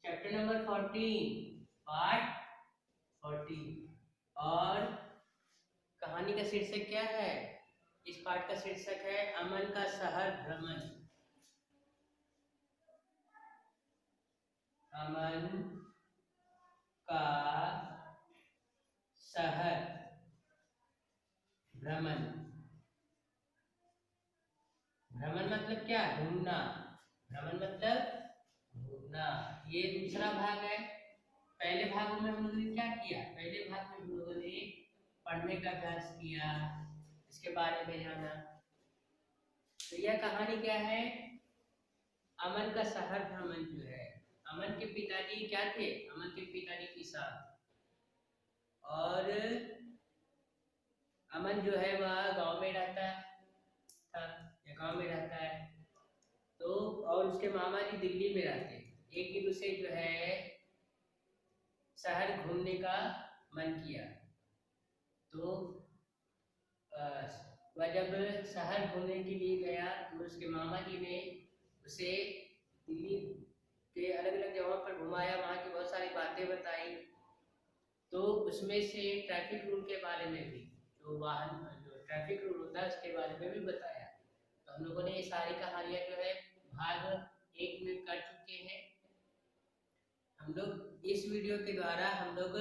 Chapter number 14 part 14। और कहानी का शीर्षक क्या है? इस पाठ का शीर्षक है अमन का शहर भ्रमण। अमन का शहर भ्रमण। भ्रमण मतलब क्या? घूमना। भ्रमण मतलब घूमना। ये दूसरा भाग है। पहले भाग में हम लोगों ने क्या किया? पहले भाग में हम लोगों ने पढ़ने का अभ्यास किया, इसके बारे में जाना। तो यह कहानी क्या है? अमन का शहर भ्रमण जो है। अमन के पिताजी क्या थे? अमन के पिताजी किसान। और अमन जो है वह गांव में रहता था, या गांव में रहता है। तो और उसके मामा जी दिल्ली में रहते। एक दिन उसे जो है शहर घूमने का मन किया। तो वह जब शहर घूमने के लिए गया तो उसके मामा जी ने उसे दिल्ली के अलग अलग जगहों पर घुमाया, वहाँ की बहुत सारी बातें बताई। तो उसमें से ट्रैफिक रूल के बारे में भी, जो ट्रैफिक रूल होता है उसके बारे में भी बताया। तो हम लोगों ने ये सारी कहानियां जो है भाग 1 में कर चुके हैं। हम लोग इस वीडियो के द्वारा हम लोग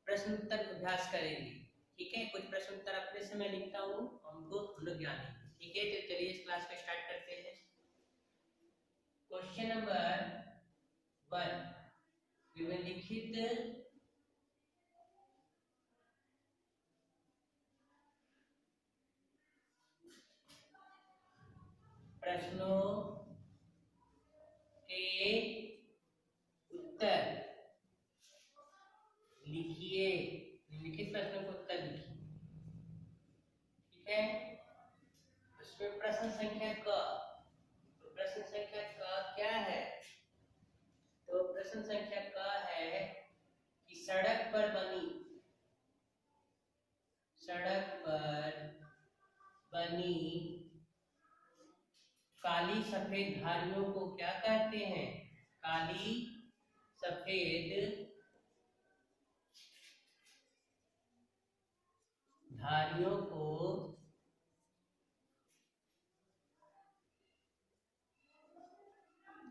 प्रश्न उत्तर अभ्यास करेंगे। ठीक है, कुछ प्रश्न उत्तर अपने से मैं लिखता हूँ, हमको हम लोग जानेंगे। ठीक है, तो चलिए इस क्लास को स्टार्ट करते हैं। क्वेश्चन नंबर 1, निम्नलिखित प्रश्नों के उत्तर लिखिए। निम्नलिखित प्रश्नों के उत्तर लिखिए। ठीक है, उसमें प्रश्न संख्या क। तो प्रश्न संख्या क क्या है? तो प्रश्न संख्या क है कि सड़क पर बनी काली सफेद धारियों को क्या कहते हैं? काली सफेद धारियों को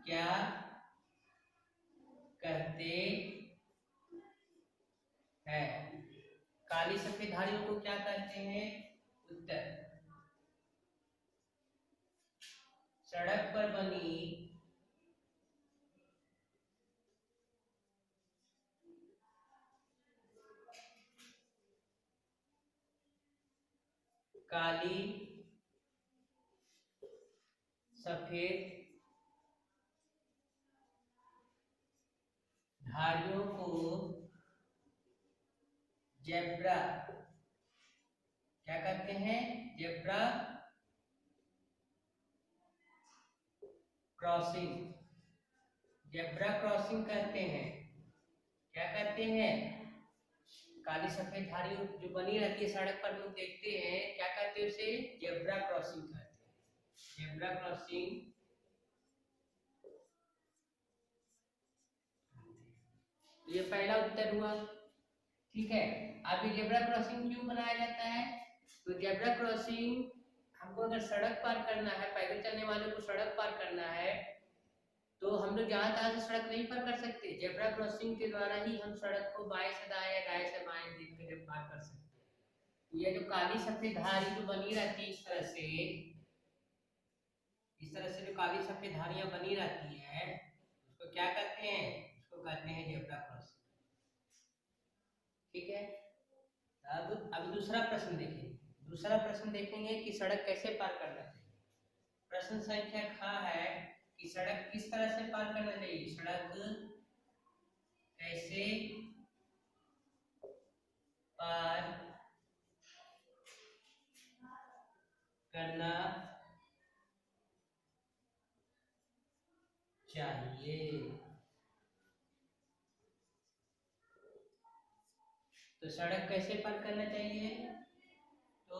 क्या कहते हैं? काली सफेद धारियों को क्या कहते हैं? उत्तर, सड़क पर बनी काली सफेद धारियों को जेब्रा क्या कहते हैं? Zebra crossing. जेब्रा क्रॉसिंग कहते हैं। क्या कहते हैं? काली सफेद धारी जो बनी रहती है सड़क पर, लोग देखते हैं, क्या कहते हैं उसे? जेब्रा क्रॉसिंग कहते हैं। Zebra crossing. तो ये पहला उत्तर हुआ। ठीक है, अब ये जेब्रा क्रॉसिंग क्यों बनाया जाता है? तो जेब्रा क्रॉसिंग हमको अगर सड़क पार करना है, पैदल चलने वालों को सड़क पार करना है, तो हम लोग जहां तहां से सड़क नहीं पार कर सकते। जेब्रा क्रॉसिंग के द्वारा ही हम सड़क को बाएं से दाएं या दाएं से बाएं देख कर पार कर सकते हैं। तो ये जो काली सफेद धारी जो बनी रहती है इस तरह से जो काली सफेद धारियां बनी रहती है, उसको क्या कहते हैं? उसको कहते हैं जेब्रा क्रॉसिंग। ठीक है, अब दूसरा प्रश्न देखेंगे। दूसरा प्रश्न देखेंगे कि सड़क कैसे पार करना चाहिए। प्रश्न संख्या ख है कि सड़क किस तरह से पार करना चाहिए? सड़क कैसे पार करना चाहिए? तो सड़क कैसे पार करना चाहिए? तो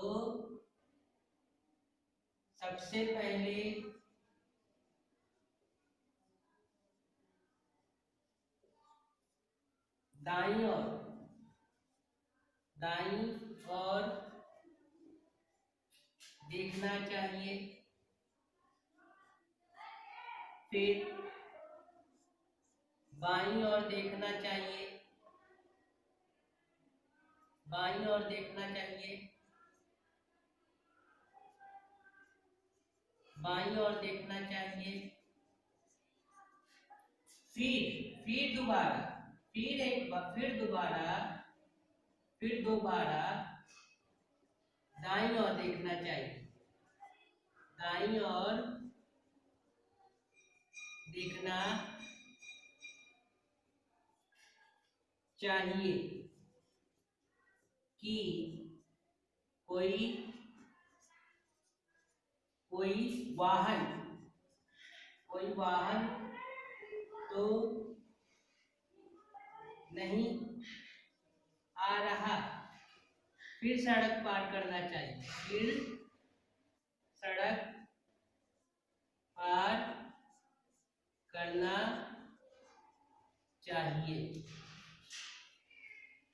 सबसे पहले दाईं ओर देखना चाहिए। फिर बाईं ओर देखना चाहिए, बाईं ओर देखना चाहिए, बाईं ओर देखना चाहिए। फिर दोबारा, फिर एक बार, फिर दोबारा दाईं ओर देखना चाहिए, दाईं ओर देखना चाहिए कि कोई वाहन तो नहीं आ रहा। फिर सड़क पार करना चाहिए, फिर सड़क पार करना चाहिए।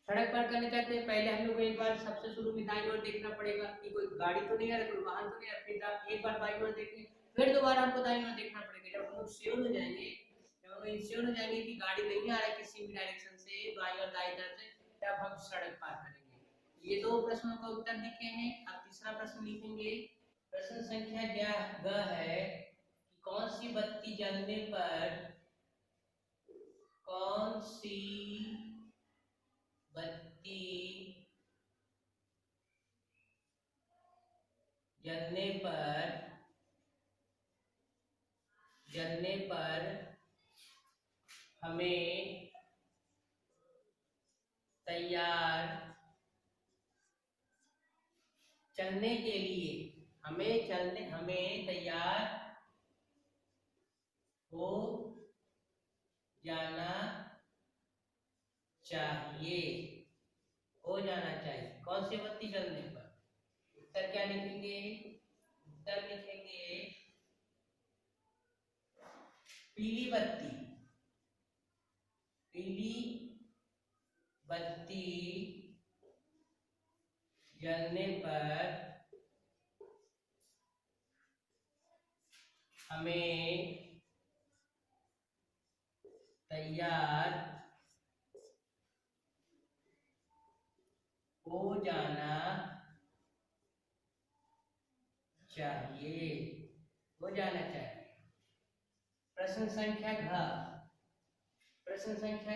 सड़क पार करने चाहते हैं, पहले हम लोग को एक बार सबसे शुरू में दाईं ओर देखना पड़ेगा कि कोई गाड़ी तो नहीं आ रही, कोई वाहन तो नहीं आ रहा। फिर आप एक बार बाईं ओर देखेंगे, फिर दोबारा हमको दाईं ओर देखना पड़ेगा। जब हम लोग श्योर हो जाएंगे, कि गाड़ी नहीं आ रहा है किसी भी डायरेक्शन से, बाईं और दाईं तरफ से, तब हम सड़क पार करेंगे। ये दो प्रश्नों का उत्तर लिखे हैं। अब तीसरा प्रश्न लिखेंगे। प्रश्न संख्या ग है कि कौन सी बत्ती जलने पर, कौन सी बत्ती जलने पर हमें तैयार चलने के लिए, हमें तैयार हो जाना चाहिए, कौन सी बत्ती जलने पर? उत्तर क्या लिखेंगे? उत्तर लिखेंगे पीली बत्ती। पीली बत्ती जलने पर हमें तैयार हो जाना चाहिए, प्रश्न संख्या घ। प्रश्न संख्या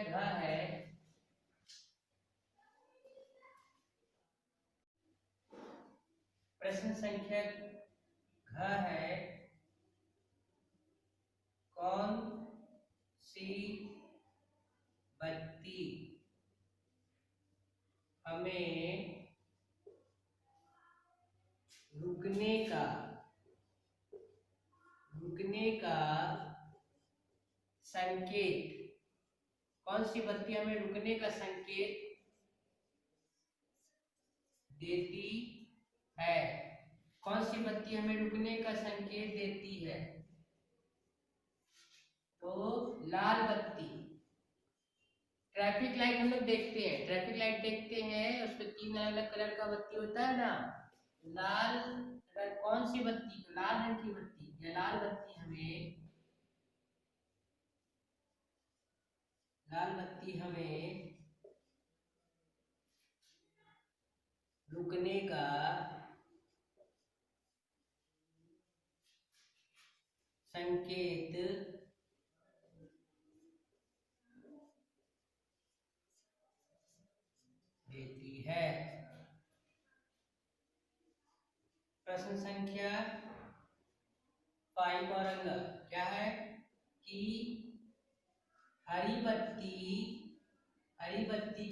घ है कौन सी बत्ती हमें रुकने का संकेत, कौन सी बत्ती हमें रुकने का संकेत देती है? कौन सी बत्ती हमें रुकने का संकेत देती है? तो लाल बत्ती। ट्रैफिक लाइट हम लोग देखते हैं, उसमें 3 अलग कलर का बत्ती होता है ना। लाल, कौन सी बत्ती? लाल रंग की बत्ती, या लाल बत्ती हमें रुकने का संकेत देती है। प्रश्न संख्या 5 और अगला क्या है कि हरी बत्ती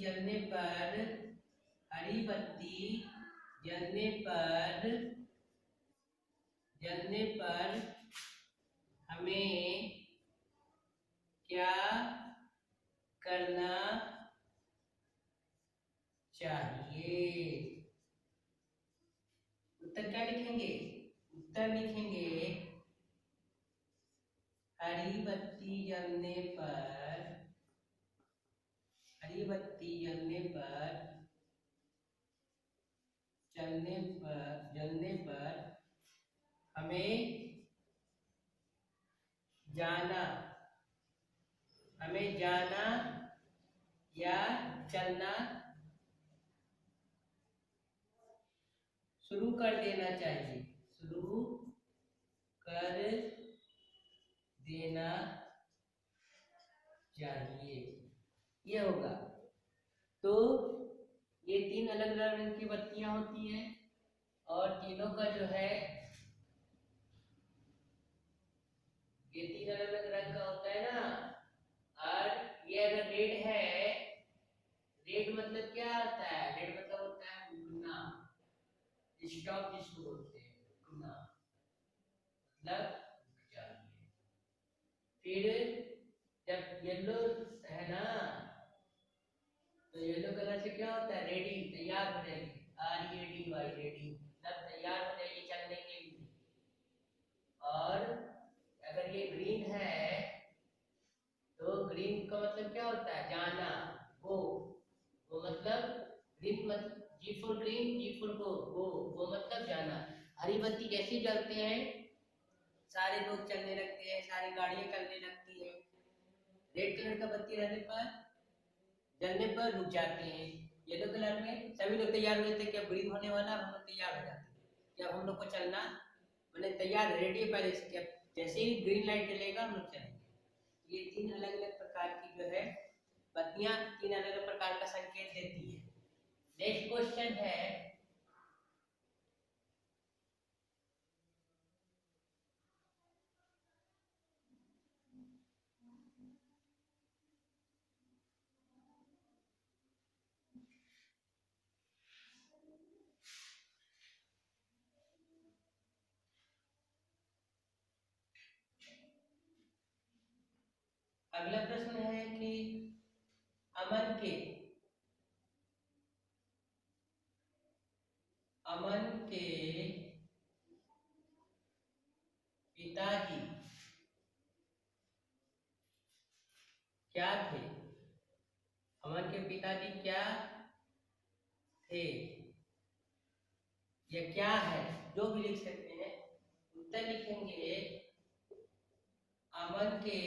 जलने पर हमें क्या करना चाहिए? उत्तर क्या लिखेंगे? उत्तर लिखेंगे हरी बत्ती जलने पर बत्ती जलने पर हमें जाना या चलना शुरू कर देना चाहिए। ये होगा। तो ये तीन अलग अलग रंग की बत्तियां होती हैं और तीनों का जो है ये तीन अलग अलग रंग का होता है ना। और ये अगर रेड है, रेड मतलब क्या होता है? रेड मतलब होता है रुकना, स्टॉप जिसको बोलते हैं, रुकना मतलब रुक जाइए। फिर जब येलो है ना, तो येलो कलर से क्या होता है? रेडी, तैयार हो जाएगी। READY, रेडी मतलब तैयार हो जाएगी चलने के लिए। और अगर ये ग्रीन है तो ग्रीन का मतलब क्या होता है? जाना, गो। वो मतलब ग्रीन मतलब G for green, G for go, वो मतलब जाना। हरी बत्ती कैसे जलते हैं? सारे लोग चलने लगते हैं, सारी गाड़ियां चलने लगती हैं। रेड कलर का बत्ती रहने पर, जलने पर रुक जाते हैं। येलो कलर में सभी लोग तैयार हो जाते हैं कि अब ग्रीन होने वाला, हम लोग तैयार हो जाते हैं कि अब हम लोग को चलना, मैंने तैयार रेडी है पहले से कि अब जैसे ही ग्रीन लाइट जलेगा हम लोग चलेंगे। ये तीन अलग अलग प्रकार की जो है बत्तियां तीन अलग अलग प्रकार का संकेत देती है। नेक्स्ट क्वेश्चन है, अगला प्रश्न है कि अमन के पिताजी क्या थे? अमन के पिताजी क्या थे या क्या है, जो भी लिख सकते हैं। उत्तर लिखेंगे अमन के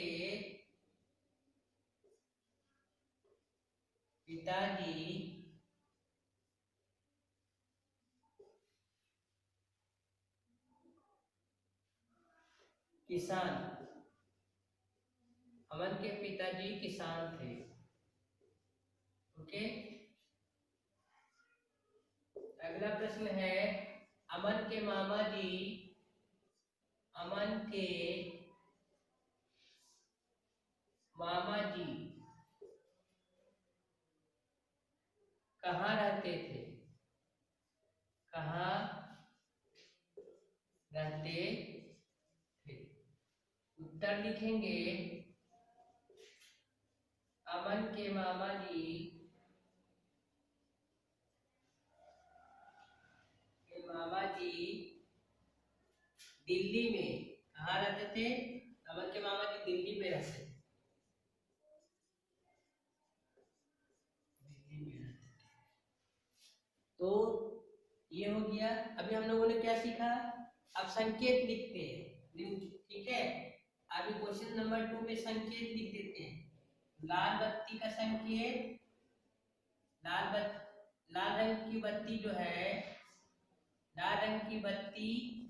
पिताजी किसान। अमन के पिताजी किसान थे। ओके। अगला प्रश्न है, अमन के मामा जी कहाँ रहते थे? कहाँ रहते थे? उत्तर लिखेंगे अमन के मामा जी दिल्ली में। कहाँ रहते थे? अमन के मामा जी दिल्ली में रहते थे। दिल्ली में रहते थे। तो ये हो गया। अभी हम लोगों ने क्या सीखा? अब संकेत लिखते हैं, ठीक है। अभी क्वेश्चन नंबर 2 में संकेत लिख देते हैं। लाल बत्ती का संकेत, लाल रंग की बत्ती जो है, लाल रंग की बत्ती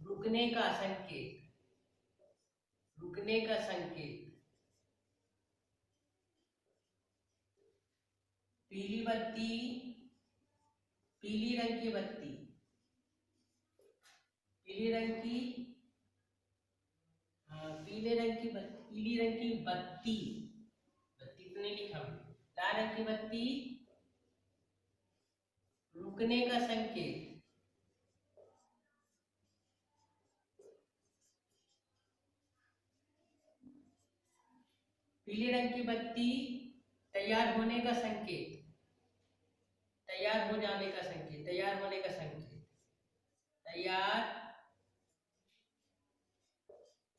रुकने का संकेत, रुकने का संकेत। पीली बत्ती, पीली रंग की बत्ती, पीली रंग की पीले रंग की बत्ती, पीली रंग की बत्ती, बत्ती तो नहीं लिखा, लाल रंग की बत्ती रुकने का संकेत, पीले रंग की बत्ती तैयार होने का संकेत, तैयार हो जाने का संकेत, तैयार होने का संकेत, तैयार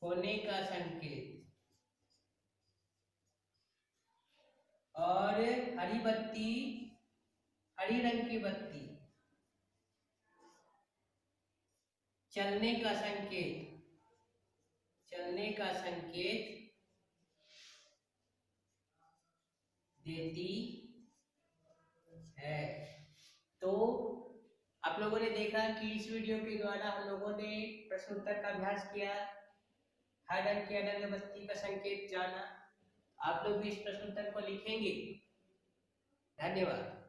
होने का संकेत। और हरी बत्ती, हरी रंग की बत्ती चलने का संकेत, चलने का संकेत देती है। तो आप लोगों ने देखा कि इस वीडियो के द्वारा हम लोगों ने प्रश्न उत्तर का अभ्यास किया, हर रंग की अलग बत्ती का संकेत जाना। आप लोग भी इस प्रश्न उत्तर को लिखेंगे। धन्यवाद।